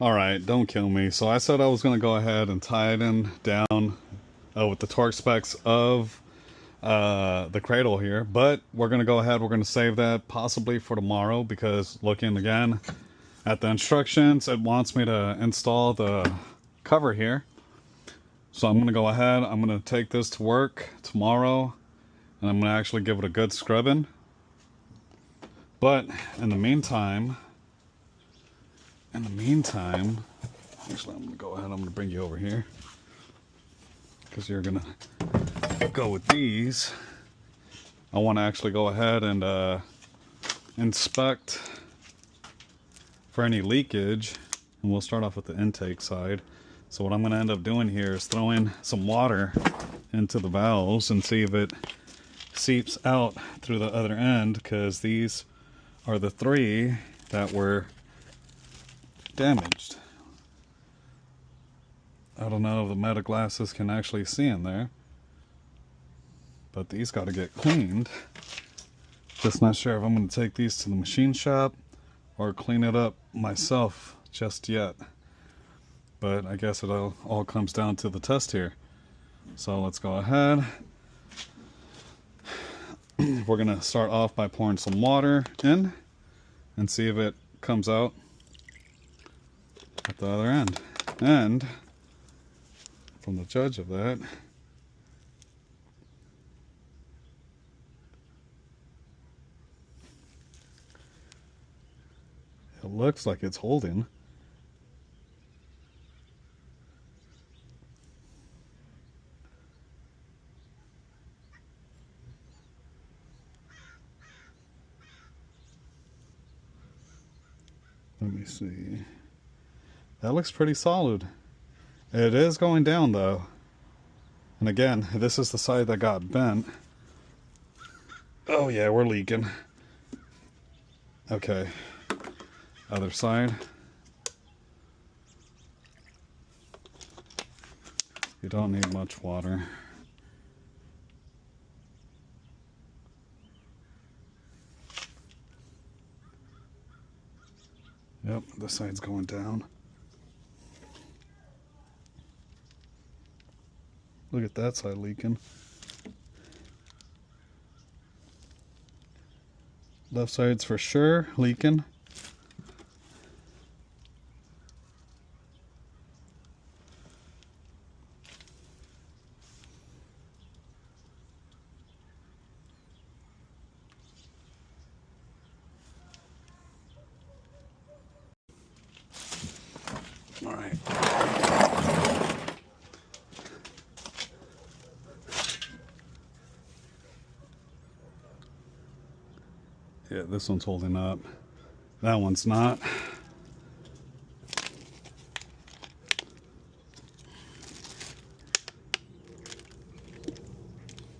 Alright, don't kill me. So I said I was going to go ahead and tie it in down with the torque specs of the cradle here. But we're going to go ahead, we're going to save that possibly for tomorrow, because looking again at the instructions, it wants me to install the cover here. So I'm going to go ahead, I'm going to take this to work tomorrow, and I'm going to actually give it a good scrubbing. But in the meantime, actually I'm going to go ahead, I'm going to bring you over here, because you're going to go with these. I want to actually go ahead and inspect for any leakage, and we'll start off with the intake side. So what I'm going to end up doing here is throwing some water into the valves and see if it seeps out through the other end, because these are the 3 that were damaged. I don't know if the meta glasses can actually see in there, but these got to get cleaned. Just not sure if I'm going to take these to the machine shop or clean it up myself just yet. But I guess it all comes down to the test here. So let's go ahead. We're going to start off by pouring some water in and see if it comes out at the other end. And from the judge of that, it looks like it's holding. Let me see. That looks pretty solid. It is going down though. And again, this is the side that got bent. Oh yeah, we're leaking. Okay. Other side. You don't need much water. Yep, this side's going down. Look at that side leaking. Left side's for sure leaking. All right. Yeah, this one's holding up. That one's not.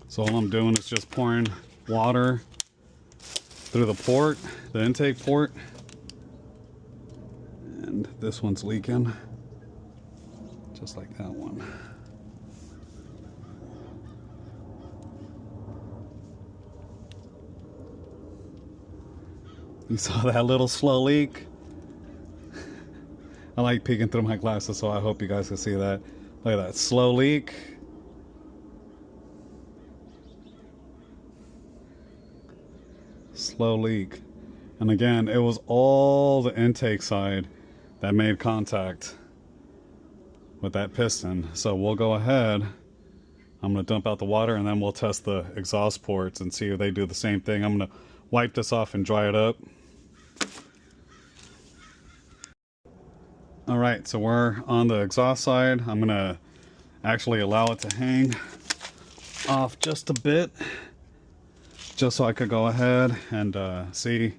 So all I'm doing is just pouring water through the port, the intake port. And this one's leaking, just like that one. You saw that little slow leak? I like peeking through my glasses, so I hope you guys can see that. Look at that slow leak. Slow leak. And again, it was all the intake side that made contact with that piston. So we'll go ahead. I'm going to dump out the water, and then we'll test the exhaust ports and see if they do the same thing. I'm going to wipe this off and dry it up. Alright, so we're on the exhaust side. I'm going to actually allow it to hang off just a bit, just so I could go ahead and see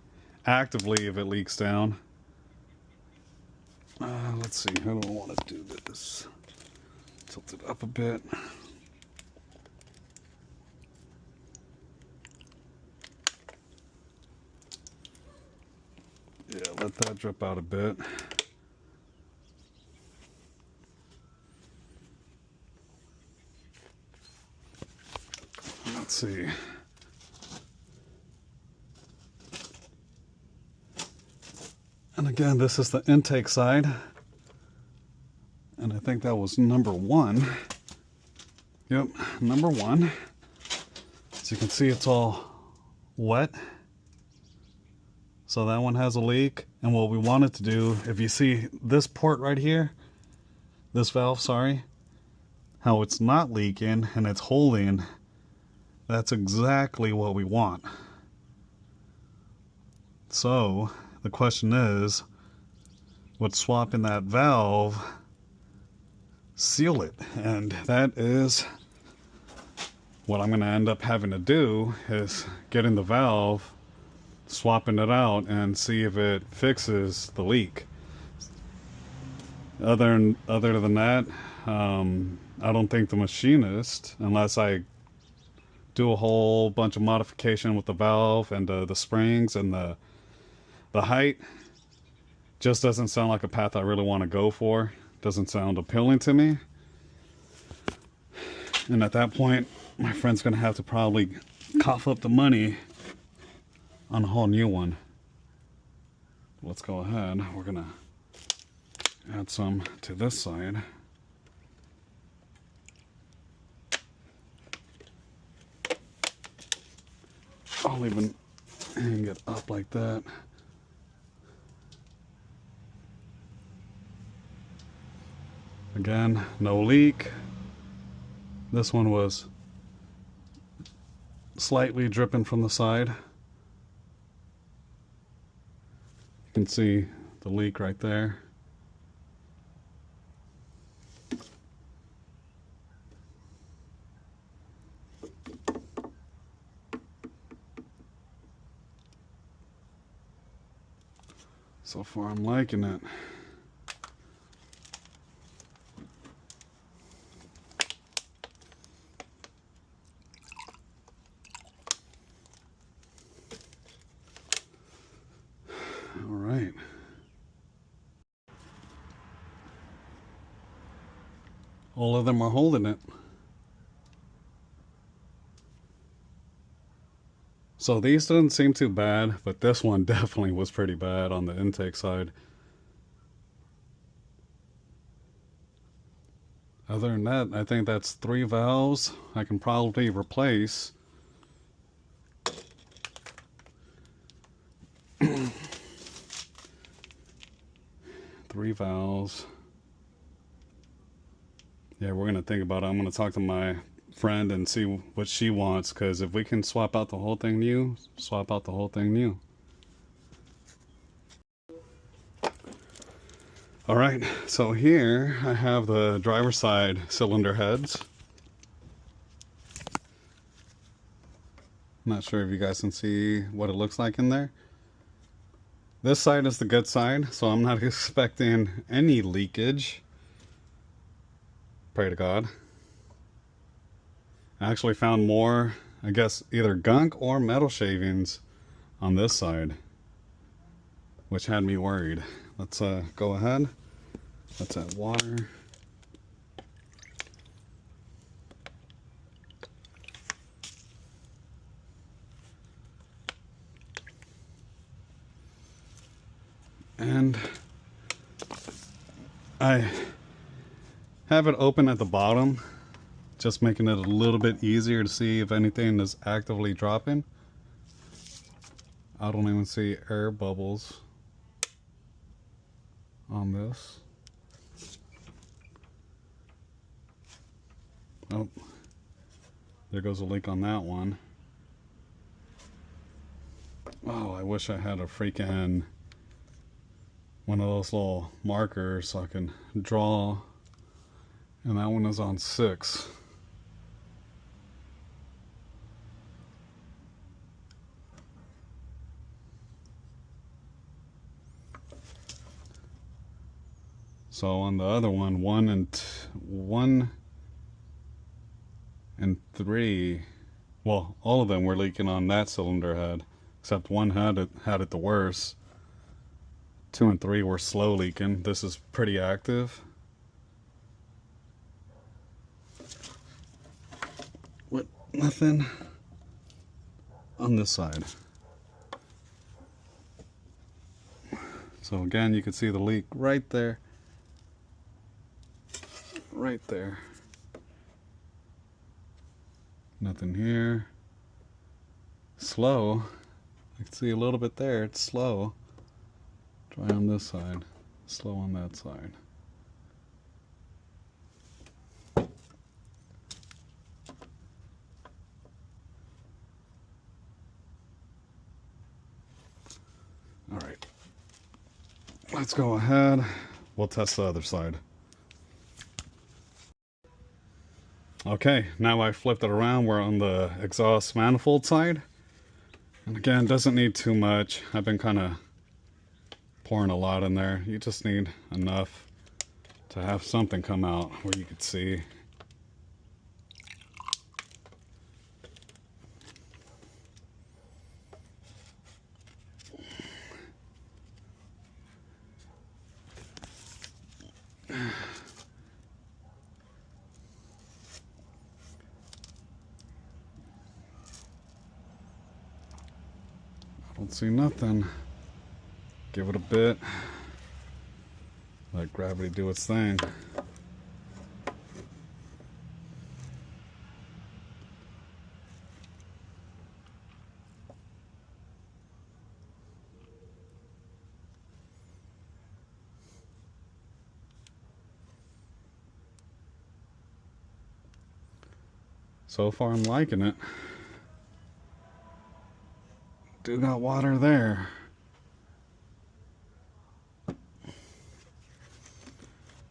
actively if it leaks down. Let's see, how do I want to do this? Tilt it up a bit. Yeah, let that drip out a bit. Let's see. And again, this is the intake side. And I think that was number 1. Yep, number 1. So you can see it's all wet. So that one has a leak. And what we wanted to do, if you see this port right here, this valve, sorry, how it's not leaking and it's holding, that's exactly what we want. So the question is, would swapping that valve seal it? And that is what I'm going to end up having to do, is getting the valve, swapping it out, and see if it fixes the leak. Other than that, I don't think the machinist, unless I do a whole bunch of modification with the valve and the springs and the height, just doesn't sound like a path I really want to go for. Doesn't sound appealing to me. And at that point, my friend's gonna have to probably cough up the money on a whole new one. Let's go ahead. We're gonna add some to this side. I'll even hang it up like that. Again, no leak. This one was slightly dripping from the side. You can see the leak right there. So far I'm liking it. All right. All of them are holding it. So these didn't seem too bad, but this one definitely was pretty bad on the intake side. Other than that, I think that's 3 valves I can probably replace. 3 valves. Yeah, we're gonna think about it. I'm gonna talk to my friend and see what she wants, because if we can swap out the whole thing new, swap out the whole thing new. All right, so here I have the driver's side cylinder heads. Not sure if you guys can see what it looks like in there. This side is the good side, so I'm not expecting any leakage. Pray to God. I actually found more, I guess, either gunk or metal shavings on this side, which had me worried. Let's go ahead. Let's add water. And I have it open at the bottom, just making it a little bit easier to see if anything is actively dropping. I don't even see air bubbles on this. Oh, there goes a leak on that one. Oh, I wish I had a freaking one of those little markers so I can draw. And that one is on 6. So on the other one, 1 and 3, well, all of them were leaking on that cylinder head, except one had it the worst. 2 and 3 were slow leaking. This is pretty active. What? Nothing on this side. So again, you can see the leak right there. right there. Nothing here. Slow. I can see a little bit there. It's slow. Try on this side. Slow on that side. All right. Let's go ahead. We'll test the other side. Okay, now I flipped it around. We're on the exhaust manifold side. And again, doesn't need too much. I've been kind of pouring a lot in there. You just need enough to have something come out where you could see. I don't see nothing. Give it a bit. Let gravity do its thing. So far I'm liking it. Do got water there.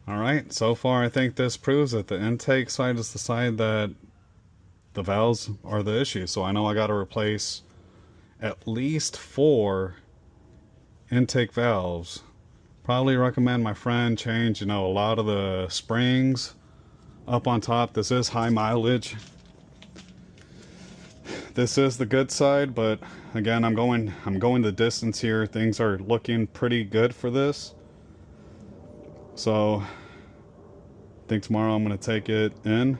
Alright, so far I think this proves that the intake side is the side that the valves are the issue. So I know I got to replace at least 4 intake valves. Probably recommend my friend change, a lot of the springs up on top. This is high mileage. This is the good side, but again, I'm going the distance here. Things are looking pretty good for this. So I think tomorrow I'm going to take it in,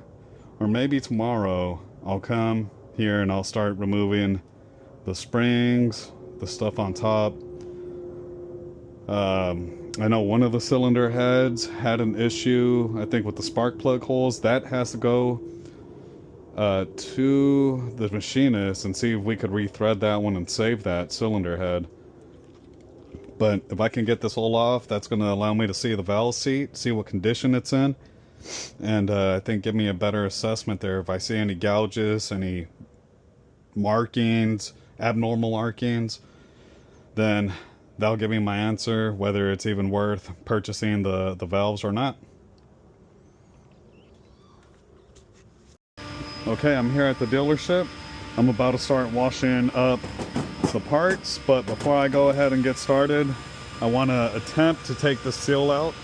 or maybe tomorrow I'll come here and I'll start removing the springs, the stuff on top. I know one of the cylinder heads had an issue, I think, with the spark plug holes. That has to go to the machinist and see if we could rethread that one and save that cylinder head. But if I can get this hole off, that's going to allow me to see the valve seat, see what condition it's in, and I think give me a better assessment there. If I see any gouges, any markings, abnormal markings, then that'll give me my answer whether it's even worth purchasing the valves or not. Okay, I'm here at the dealership. I'm about to start washing up the parts, but before I go ahead and get started, I want to attempt to take the seal out.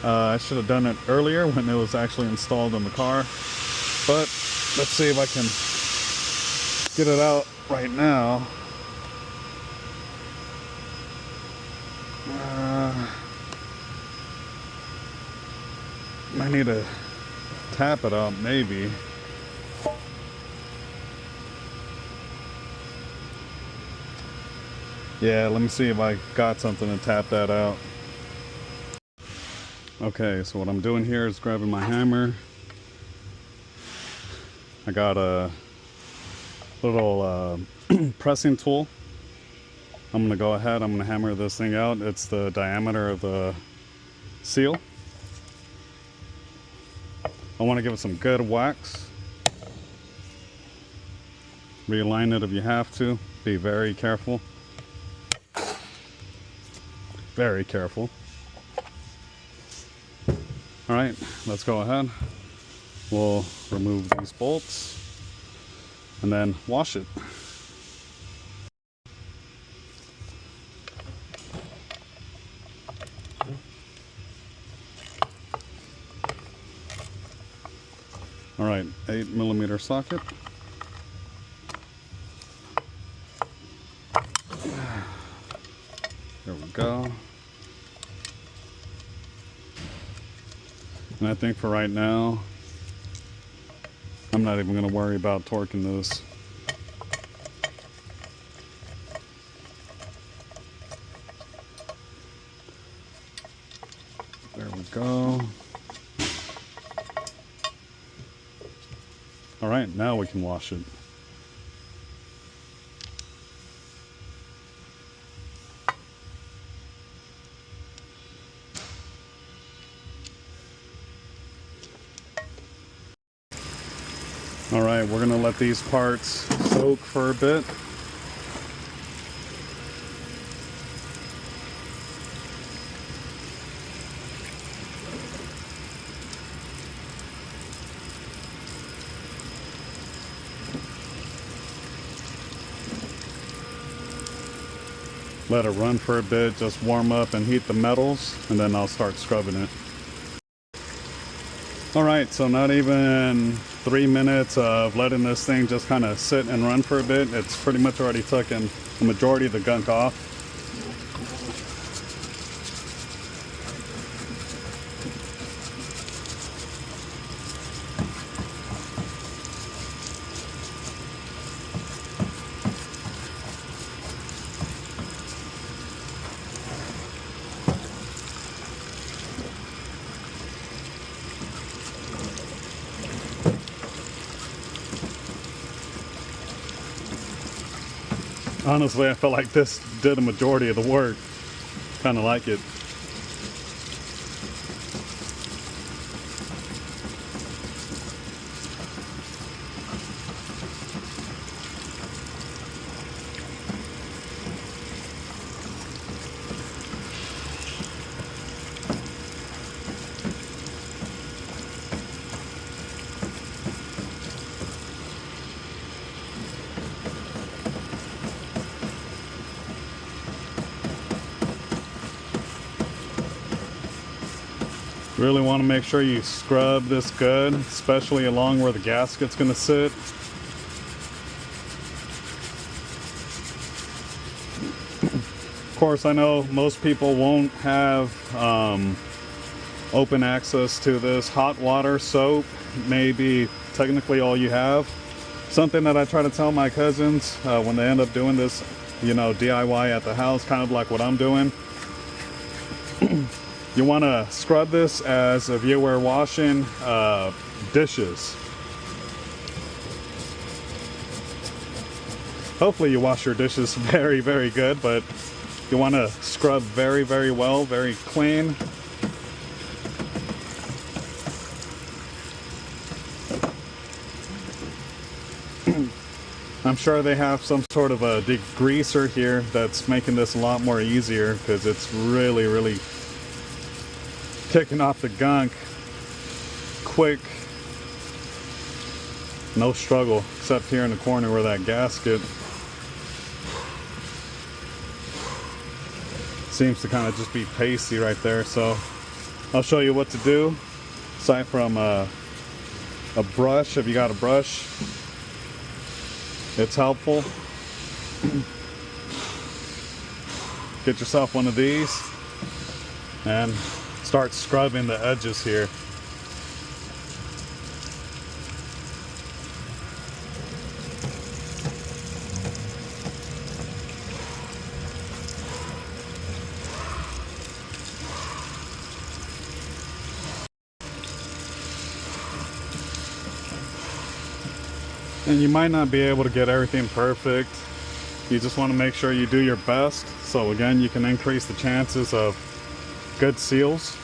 I should have done it earlier when it was actually installed in the car, but let's see if I can get it out right now. I need to tap it up, maybe. Yeah, let me see if I got something to tap that out. Okay, so what I'm doing here is grabbing my hammer. I got a little pressing tool. I'm gonna go ahead, I'm gonna hammer this thing out. It's the diameter of the seal. I want to give it some good wax. Realign it if you have to. Be very careful. Very careful. All right, let's go ahead. We'll remove these bolts and then wash it. All right, 8mm socket. There we go. And I think for right now, I'm not even going to worry about torquing this. There we go. All right, now we can wash it. All right, we're gonna let these parts soak for a bit. Let it run for a bit, just warm up and heat the metals, and then I'll start scrubbing it. All right, so not even 3 minutes of letting this thing just kind of sit and run for a bit. It's pretty much already taken the majority of the gunk off. Honestly, I feel like this did a majority of the work. Kind of like it. Really want to make sure you scrub this good, especially along where the gasket's going to sit. Of course, I know most people won't have open access to this. Hot water soap may be technically all you have. Something that I try to tell my cousins when they end up doing this, you know, DIY at the house, kind of like what I'm doing. You want to scrub this as if you were washing dishes. Hopefully you wash your dishes very, very good, but you want to scrub very, very well, very clean. I'm sure they have some sort of a degreaser here that's making this a lot more easier, because it's really, really kicking off the gunk quick. No struggle, except here in the corner where that gasket seems to kind of just be pasty right there. So I'll show you what to do. Aside from a brush, if you got a brush, it's helpful. Get yourself one of these and start scrubbing the edges here. And you might not be able to get everything perfect. You just want to make sure you do your best. So again, you can increase the chances of good seals.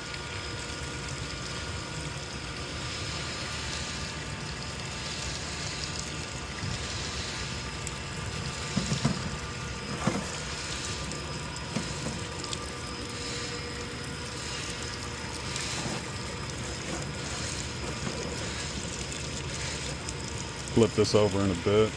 Flip this over in a bit.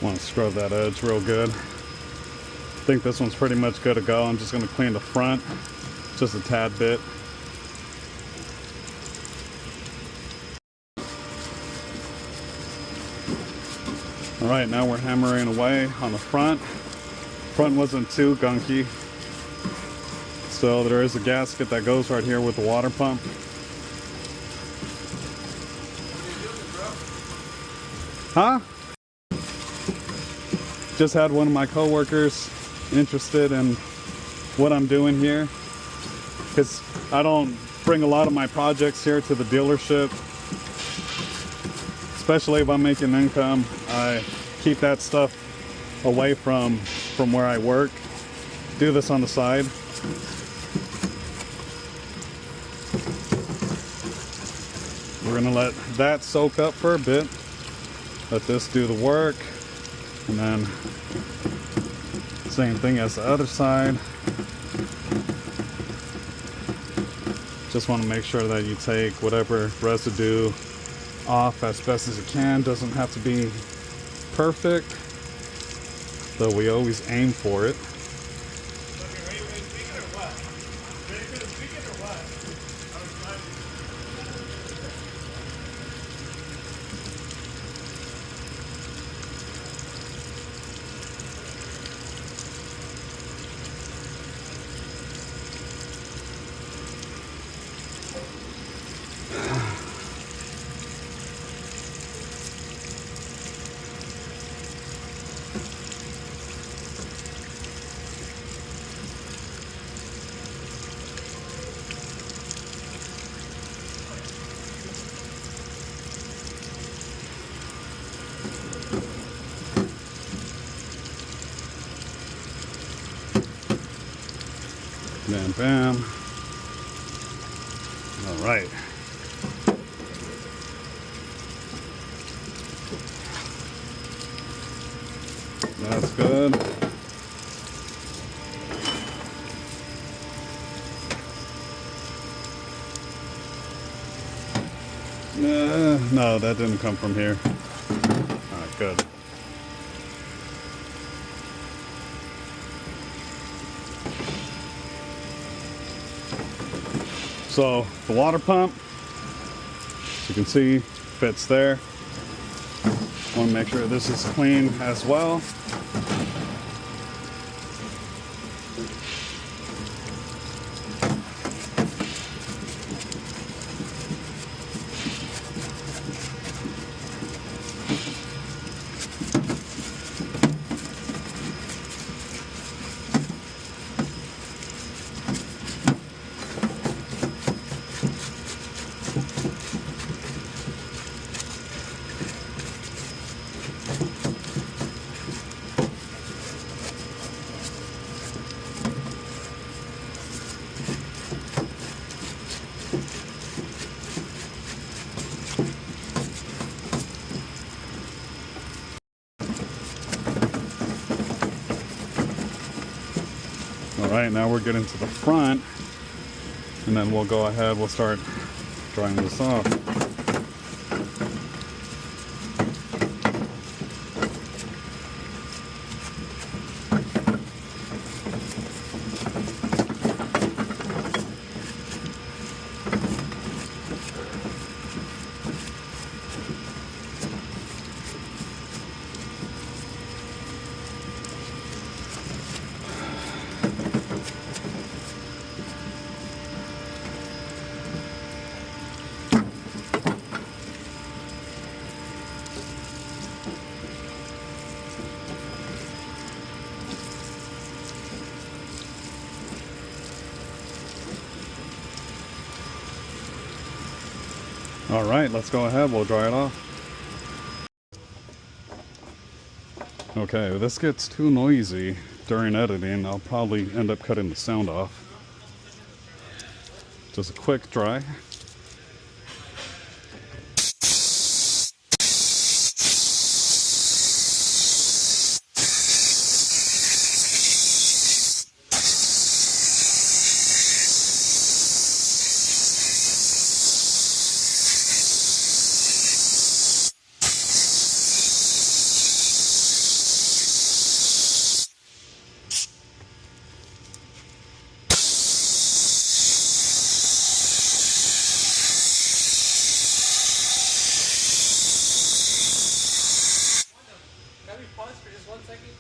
Want to scrub that edge real good. I think this one's pretty much good to go. I'm just going to clean the front just a tad bit. All right, now we're hammering away on the front. Front wasn't too gunky. So there is a gasket that goes right here with the water pump. Huh? Just had one of my coworkers interested in what I'm doing here, because I don't bring a lot of my projects here to the dealership, especially if I'm making income. I keep that stuff away from where I work. Do this on the side. We're gonna let that soak up for a bit. Let this do the work, and then same thing as the other side. Just want to make sure that you take whatever residue off as best as you can. Doesn't have to be perfect, though we always aim for it. Bam, bam. All right. That's good. No, that didn't come from here. All right, good. So the water pump, as you can see, fits there. Want to make sure this is clean as well. All right, now we're getting to the front, and then we'll go ahead, we'll start drying this off. All right, let's go ahead, we'll dry it off. Okay, if this gets too noisy during editing, I'll probably end up cutting the sound off. Just a quick dry.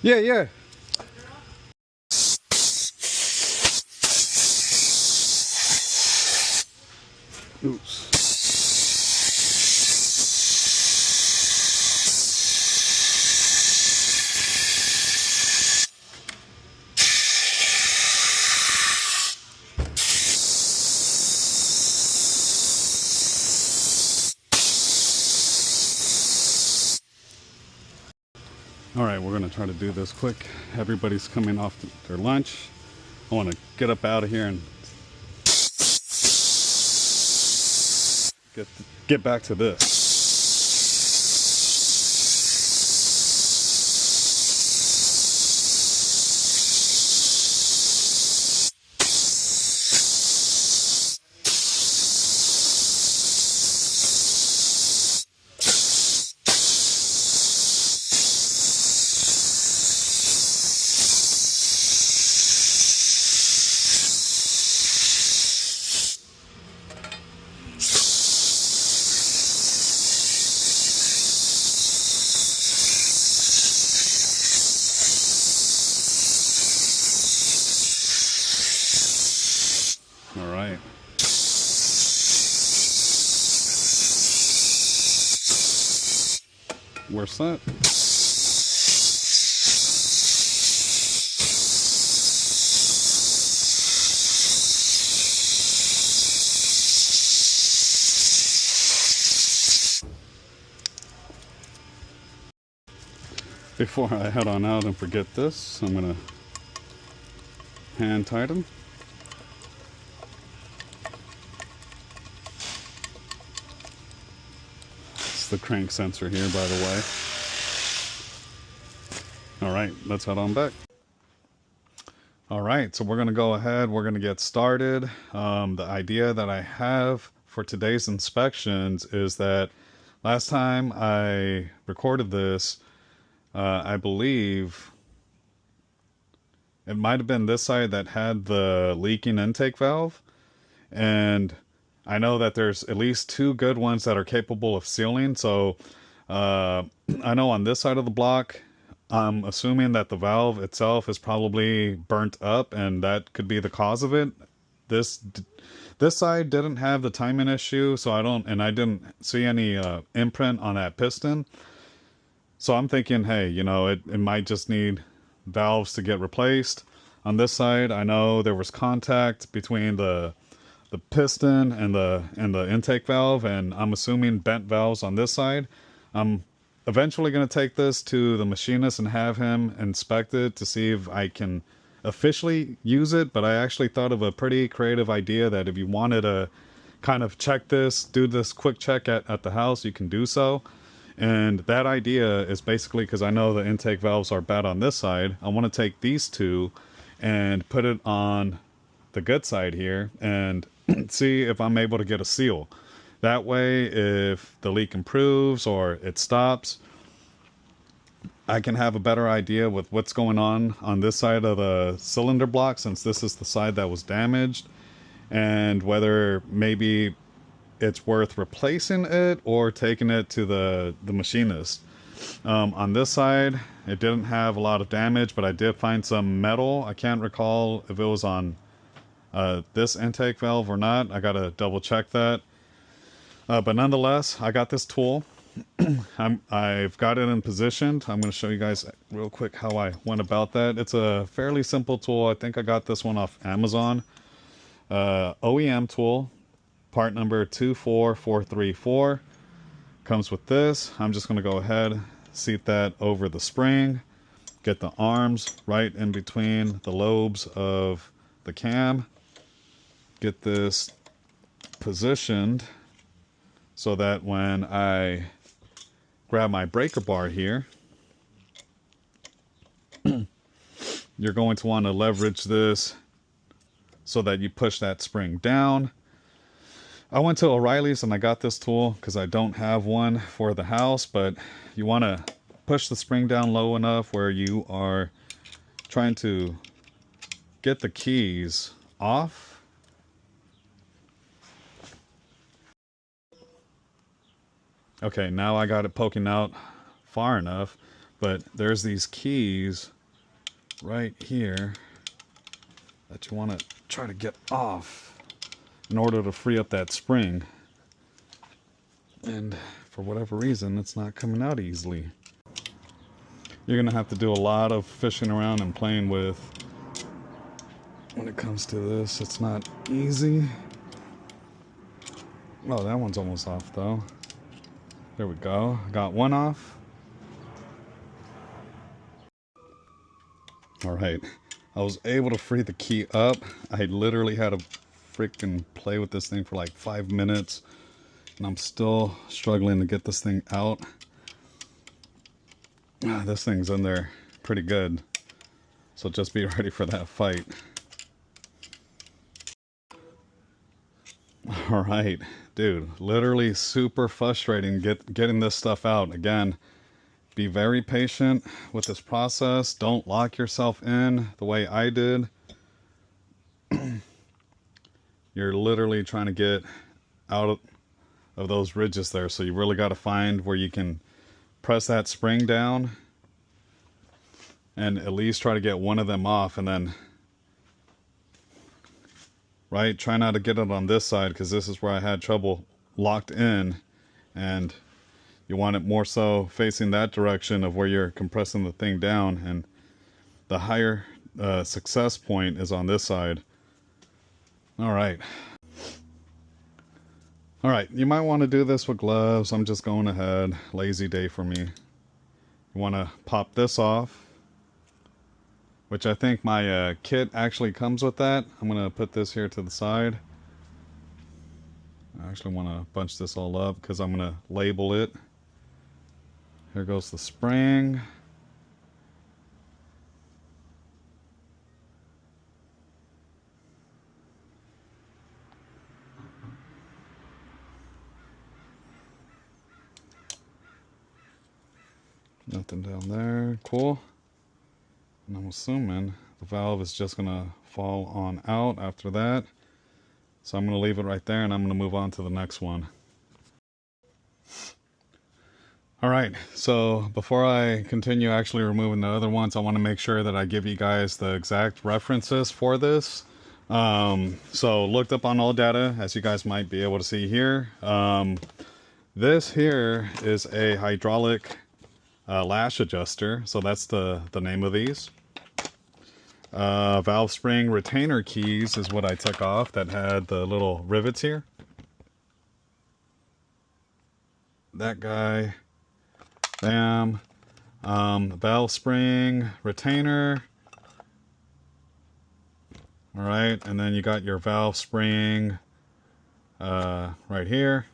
Yeah, yeah. Oops. All right, we're gonna try to do this quick. Everybody's coming off their lunch. I want to get up out of here and get back to this. All right. We're set. Before I head on out and forget this, I'm gonna hand tighten. It's the crank sensor here, by the way. All right, let's head on back. All right, so we're gonna go ahead, we're gonna get started. The idea that I have for today's inspections is that last time I recorded this, I believe it might have been this side that had the leaking intake valve. And I know that there's at least two good ones that are capable of sealing. So I know on this side of the block, I'm assuming that the valve itself is probably burnt up and that could be the cause of it. This side didn't have the timing issue, so I didn't see any imprint on that piston. So I'm thinking, hey, you know, it might just need valves to get replaced. On this side, I know there was contact between the piston and the intake valve, and I'm assuming bent valves on this side. I'm eventually going to take this to the machinist and have him inspect it to see if I can officially use it. But I actually thought of a pretty creative idea that if you wanted to kind of check this, do this quick check at the house, you can do so. And that idea is basically, because I know the intake valves are bad on this side, I want to take these two and put it on the good side here and see if I'm able to get a seal. That way, if the leak improves or it stops, I can have a better idea with what's going on this side of the cylinder block, since this is the side that was damaged, and whether maybe it's worth replacing it or taking it to the machinist. On this side, it didn't have a lot of damage, but I did find some metal. I can't recall if it was on this intake valve or not. I gotta double check that. But nonetheless, I got this tool. I've got it in position. I'm going to show you guys real quick how I went about that. It's a fairly simple tool. I think I got this one off Amazon. OEM tool, part number 24434. Comes with this. I'm just going to go ahead, seat that over the spring, get the arms right in between the lobes of the cam, get this positioned so that when I grab my breaker bar here, you're going to want to leverage this so that you push that spring down. I went to O'Reilly's and I got this tool because I don't have one for the house, but you want to push the spring down low enough where you are trying to get the keys off. Okay, now I got it poking out far enough, but there's these keys right here that you want to try to get off in order to free up that spring. And for whatever reason, it's not coming out easily. You're gonna have to do a lot of fishing around and playing with when it comes to this. It's not easy. Oh, that one's almost off though. There we go. Got one off. All right. I was able to free the key up. I literally had to freaking play with this thing for like 5 minutes. And I'm still struggling to get this thing out. This thing's in there pretty good. So just be ready for that fight. All right, dude, literally super frustrating getting this stuff out. Again, be very patient with this process. Don't lock yourself in the way I did. You're literally trying to get out of those ridges there, so you really got to find where you can press that spring down and at least try to get one of them off, and then right, try not to get it on this side, because this is where I had trouble locked in, and you want it more so facing that direction of where you're compressing the thing down, and the higher success point is on this side. All right, you might want to do this with gloves. I'm just going ahead. Lazy day for me. You want to pop this off, which I think my kit actually comes with that. I'm going to put this here to the side. I actually want to bunch this all up because I'm going to label it. Here goes the spring. Nothing down there. Cool. And I'm assuming the valve is just going to fall on out after that. So I'm going to leave it right there, and I'm going to move on to the next one. All right, so before I continue actually removing the other ones, I want to make sure that I give you guys the exact references for this. So looked up on all data, as you guys might be able to see here. This here is a hydraulic lash adjuster, so that's the name of these. Valve spring retainer keys is what I took off that had the little rivets here. That guy. Bam. Valve spring retainer. Alright, and then you got your valve spring right here.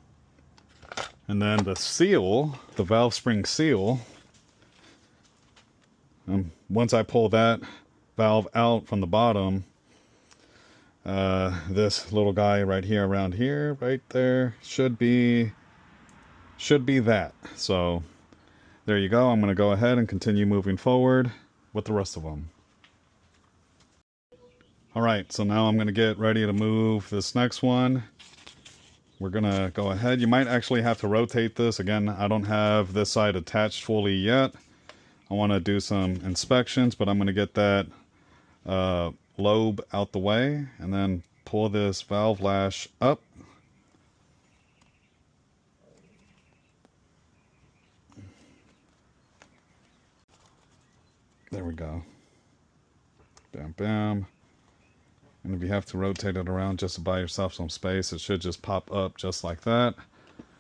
And then the seal, the valve spring seal. Once I pull that valve out from the bottom, this little guy right here, around here, right there, should be that. So there you go. I'm going to go ahead and continue moving forward with the rest of them. All right, so now I'm going to get ready to move this next one. We're going to go ahead. You might actually have to rotate this. Again, I don't have this side attached fully yet. I want to do some inspections, but I'm going to get that lobe out the way and then pull this valve lash up. There we go. Bam, bam. And if you have to rotate it around just to buy yourself some space, it should just pop up just like that.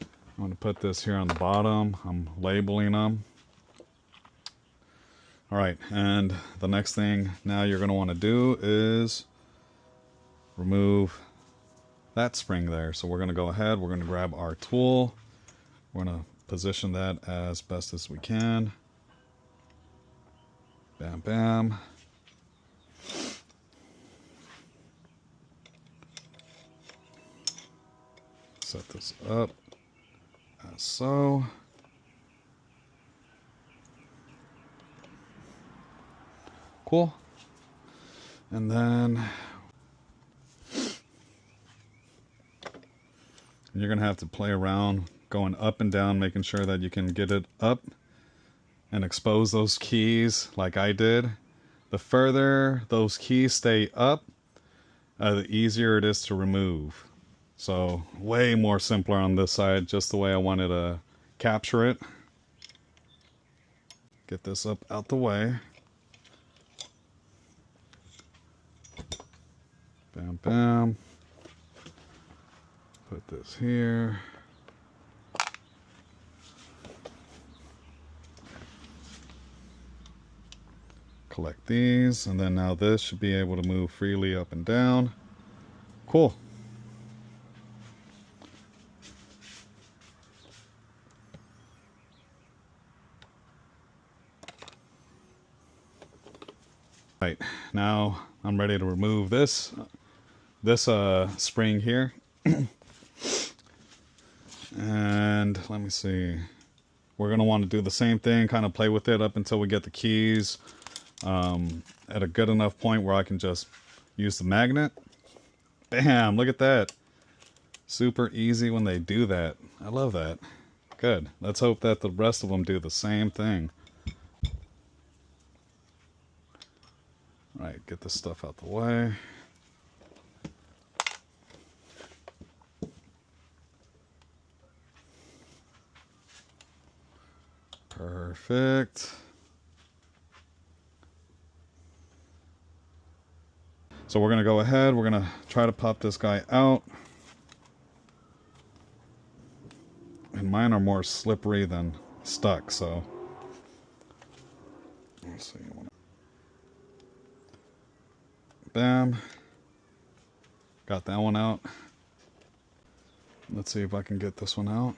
I'm going to put this here on the bottom. I'm labeling them. All right, and the next thing now you're going to want to do is remove that spring there. So we're going to go ahead, we're going to grab our tool. We're going to position that as best as we can. Bam, bam. Set this up as so. Cool. And then you're going to have to play around going up and down, making sure that you can get it up and expose those keys like I did. the further those keys stay up, the easier it is to remove. So way more simpler on this side, just the way I wanted to capture it. Get this up out the way. Bam, bam. Put this here. Collect these, and then now this should be able to move freely up and down. Cool. Right, now I'm ready to remove this spring here. And let me see. We're going to want to do the same thing, kind of play with it up until we get the keys at a good enough point where I can just use the magnet. Bam, look at that. Super easy when they do that. I love that. Good. Let's hope that the rest of them do the same thing. All right, get this stuff out the way. Perfect. So we're going to go ahead, we're going to try to pop this guy out. And mine are more slippery than stuck, so. Let's see. Bam. Got that one out. Let's see if I can get this one out.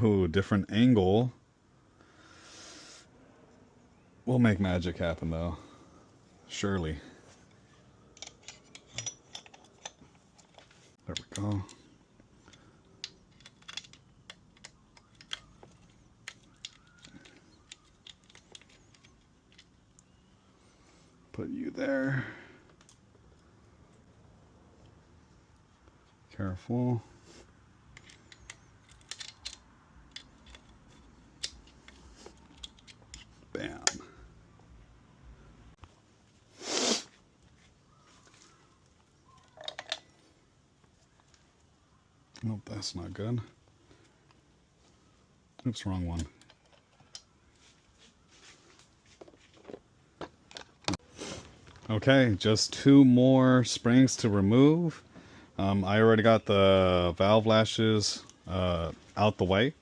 Ooh, different angle. We'll make magic happen though. Surely. There we go. Put you there. Careful. Bam. Nope, that's not good. Oops, wrong one. Okay, just 2 more springs to remove. I already got the valve lashes out the way.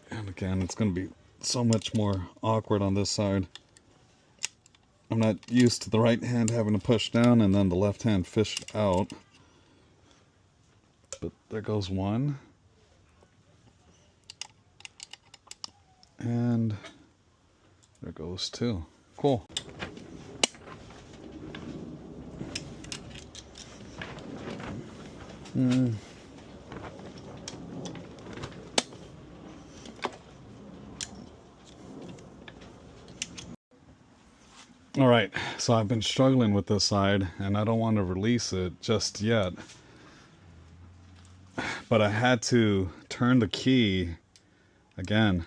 And again, it's going to be so much more awkward on this side. I'm not used to the right hand having to push down and then the left hand fish out. But there goes one. And there goes 2. Cool. All right, so I've been struggling with this side and I don't want to release it just yet. But I had to turn the key again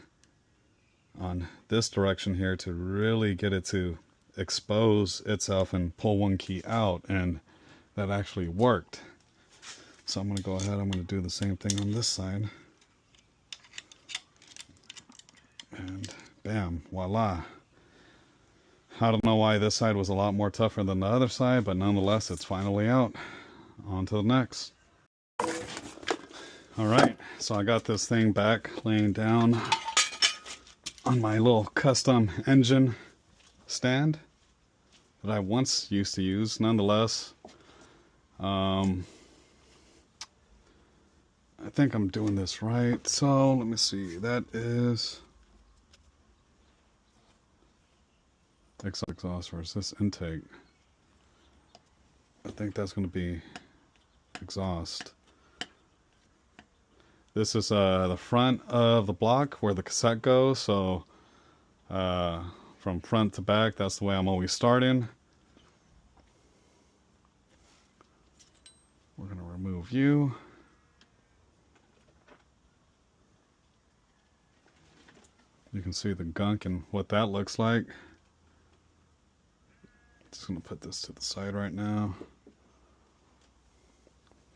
on this direction here to really get it to expose itself and pull one key out, and that actually worked. So I'm going to go ahead, I'm going to do the same thing on this side. And bam, voila. I don't know why this side was a lot more tougher than the other side, but nonetheless, it's finally out. On to the next. All right, so I got this thing back laying down on my little custom engine stand that I once used to use. Nonetheless, I think I'm doing this right. So let me see, that is exhaust versus this intake. I think that's going to be exhaust. This is the front of the block where the cassette goes, so from front to back, that's the way I'm always starting. We're going to remove you. You can see the gunk and what that looks like. Just gonna put this to the side right now.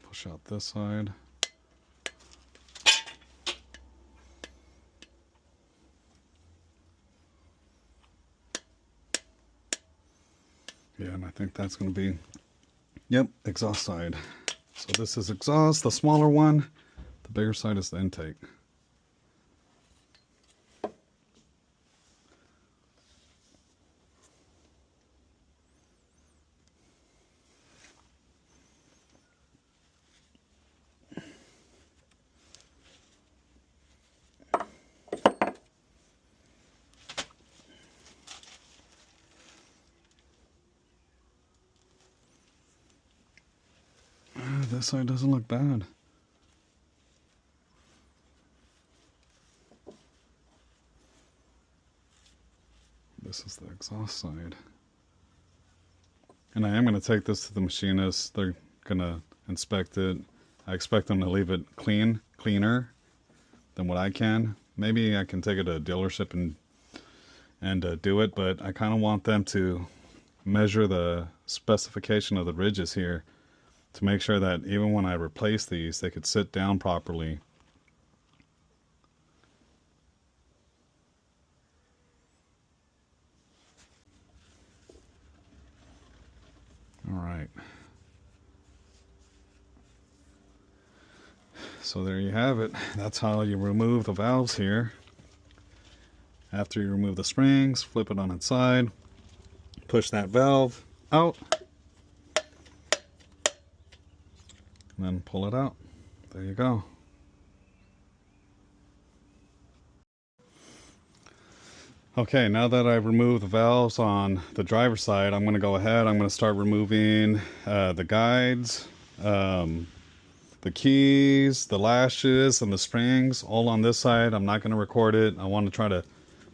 Push out this side. Yeah, and I think that's gonna be, yep, exhaust side. So this is exhaust, the smaller one. The bigger side is the intake. This side doesn't look bad. This is the exhaust side. And I am going to take this to the machinist. They're going to inspect it. I expect them to leave it cleaner than what I can. Maybe I can take it to a dealership and do it, but I kind of want them to measure the specification of the ridges here to make sure that even when I replace these, they could sit down properly. All right. So there you have it. That's how you remove the valves here. After you remove the springs, flip it on its side, push that valve out, and then pull it out. There you go. Okay, now that I've removed the valves on the driver's side, I'm going to go ahead. I'm going to start removing the guides, the keys, the lashes, and the springs, all on this side. I'm not going to record it. I want to try to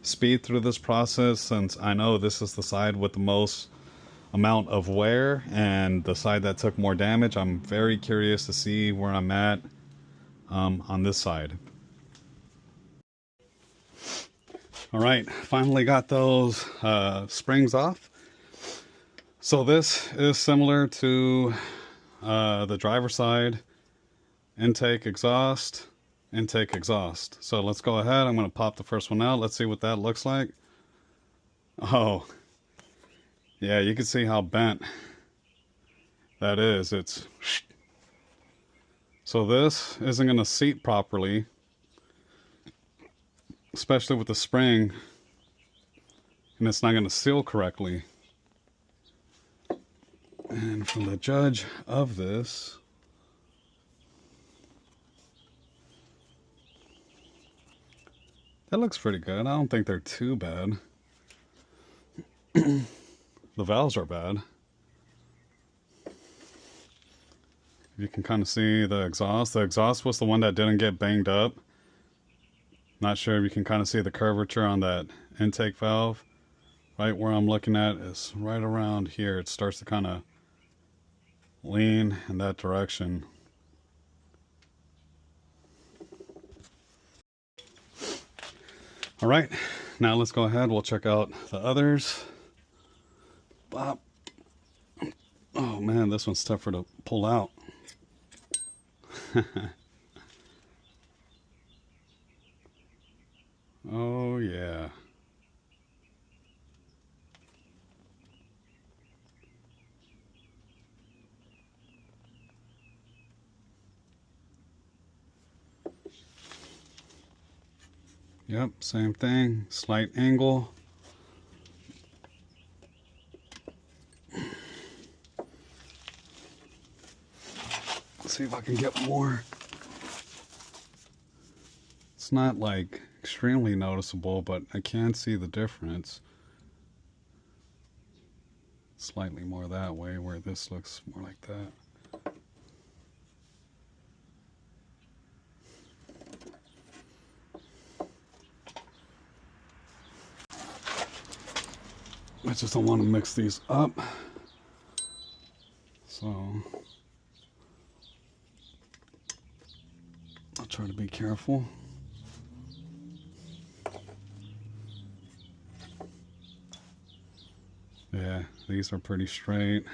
speed through this process since I know this is the side with the most amount of wear and the side that took more damage. I'm very curious to see where I'm at on this side. All right, finally got those springs off. So this is similar to the driver's side. Intake, exhaust, intake, exhaust. So let's go ahead. I'm going to pop the first one out. Let's see what that looks like. Oh, yeah, you can see how bent that is. It's so this isn't going to seat properly, especially with the spring, and it's not going to seal correctly. And from the judge of this, that looks pretty good. I don't think they're too bad. The valves are bad. You can kind of see the exhaust. The exhaust was the one that didn't get banged up. Not sure if you can kind of see the curvature on that intake valve. Right where I'm looking at is right around here. It starts to kind of lean in that direction. All right, now let's go ahead. We'll check out the others. Bop. Oh man, this one's tougher to pull out. Oh yeah. Yep, same thing, slight angle. Let's see if I can get more. It's not like extremely noticeable, but I can see the difference. Slightly more that way, where this looks more like that. I just don't want to mix these up. So I'll try to be careful. Yeah, these are pretty straight.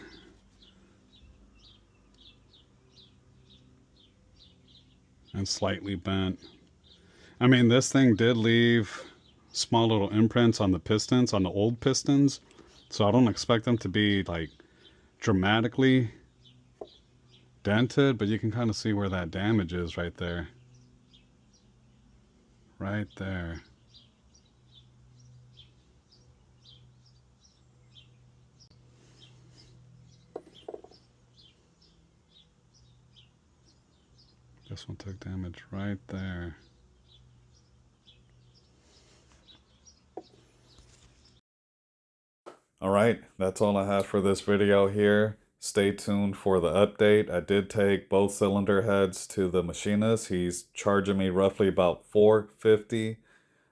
And slightly bent. I mean, this thing did leave small little imprints on the pistons, on the old pistons. So I don't expect them to be like dramatically dented, but you can kind of see where that damage is right there. Right there. This one took damage right there. All right, that's all I have for this video here. Stay tuned for the update. I did take both cylinder heads to the machinist. He's charging me roughly about $450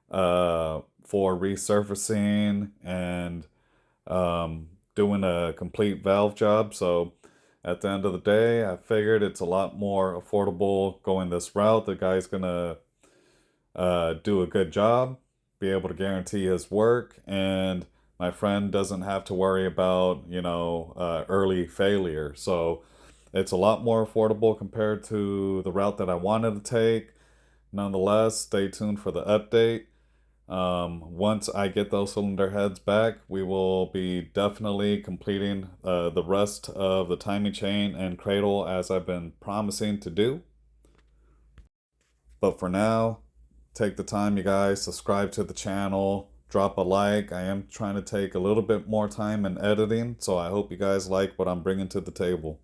for resurfacing and doing a complete valve job. So at the end of the day, I figured it's a lot more affordable going this route. The guy's gonna do a good job, be able to guarantee his work, and my friend doesn't have to worry about, early failure. So it's a lot more affordable compared to the route that I wanted to take. Nonetheless, stay tuned for the update. Once I get those cylinder heads back, we will be definitely completing the rest of the timing chain and cradle as I've been promising to do. But for now, take the time, you guys, subscribe to the channel, drop a like. I am trying to take a little bit more time in editing, so I hope you guys like what I'm bringing to the table.